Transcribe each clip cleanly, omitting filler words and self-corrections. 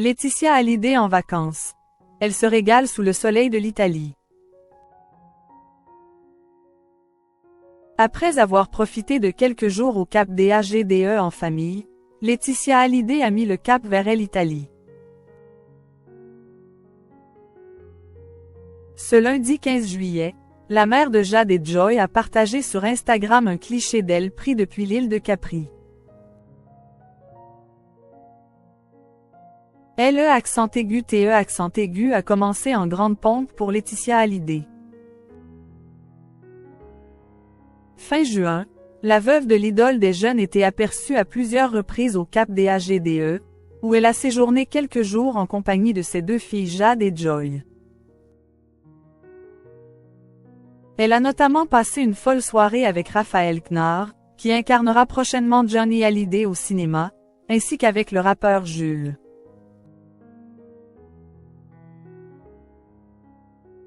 Laetitia Hallyday en vacances. Elle se régale sous le soleil de l'Italie. Après avoir profité de quelques jours au Cap d'Agde en famille, Laetitia Hallyday a mis le cap vers l'Italie. Ce lundi 15 juillet, la mère de Jade et Joy a partagé sur Instagram un cliché d'elle pris depuis l'île de Capri. LE accent aigu TE accent aigu a commencé en grande pompe pour Laetitia Hallyday. Fin juin, la veuve de l'idole des jeunes était aperçue à plusieurs reprises au Cap d'Agde, où elle a séjourné quelques jours en compagnie de ses deux filles Jade et Joy. Elle a notamment passé une folle soirée avec Raphaël Knarr, qui incarnera prochainement Johnny Hallyday au cinéma, ainsi qu'avec le rappeur Jules.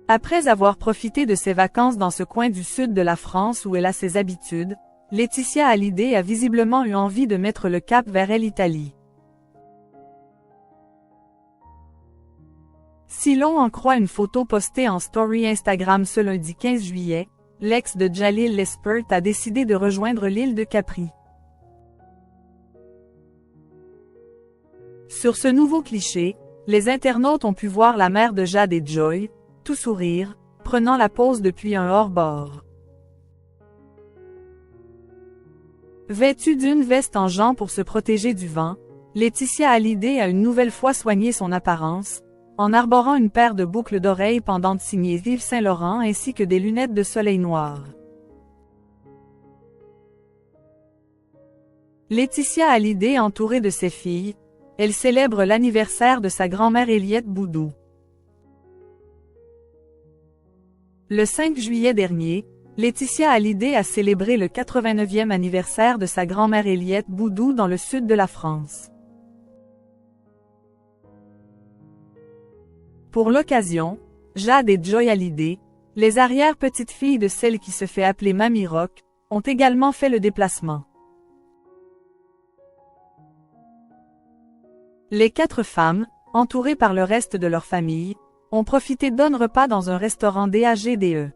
Après avoir profité de ses vacances dans ce coin du sud de la France où elle a ses habitudes, Laetitia Hallyday a visiblement eu envie de mettre le cap vers l'Italie. Si l'on en croit une photo postée en story Instagram ce lundi 15 juillet, l'ex de Jalil Lespert a décidé de rejoindre l'île de Capri. Sur ce nouveau cliché, les internautes ont pu voir la mère de Jade et Joy, tout sourire, prenant la pose depuis un hors-bord. Vêtue d'une veste en jean pour se protéger du vent, Laetitia Hallyday a une nouvelle fois soigné son apparence, en arborant une paire de boucles d'oreilles pendantes signées Yves Saint Laurent ainsi que des lunettes de soleil noires. Laetitia Hallyday entourée de ses filles, elle célèbre l'anniversaire de sa grand-mère Éliette Boudou. Le 5 juillet dernier, Laetitia Hallyday a célébré le 89e anniversaire de sa grand-mère Éliette Boudou dans le sud de la France. Pour l'occasion, Jade et Joy Hallyday, les arrière-petites-filles de celle qui se fait appeler Mamie Rock, ont également fait le déplacement. Les 4 femmes, entourées par le reste de leur famille, ont profité d'un repas dans un restaurant d'Agde.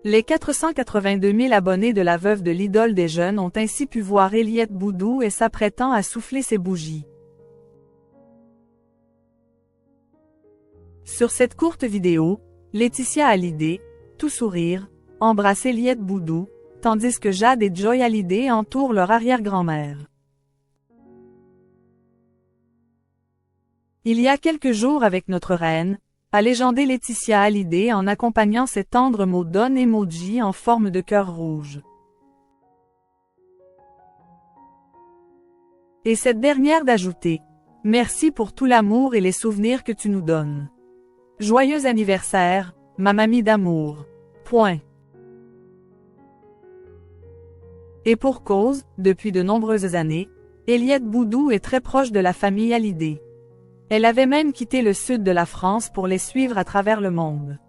Les 482 000 abonnés de la veuve de l'idole des jeunes ont ainsi pu voir Éliette Boudou et s'apprêtant à souffler ses bougies. Sur cette courte vidéo, Laetitia Hallyday, tout sourire, embrasse Éliette Boudou, tandis que Jade et Joy Hallyday entourent leur arrière-grand-mère. Il y a quelques jours avec notre reine, a légendé Laetitia Hallyday en accompagnant ses tendres mots d'un emoji en forme de cœur rouge. Et cette dernière d'ajouter « Merci pour tout l'amour et les souvenirs que tu nous donnes. Joyeux anniversaire, ma mamie d'amour. » Point. Et pour cause, depuis de nombreuses années, Éliette Boudou est très proche de la famille Hallyday. Elle avait même quitté le sud de la France pour les suivre à travers le monde.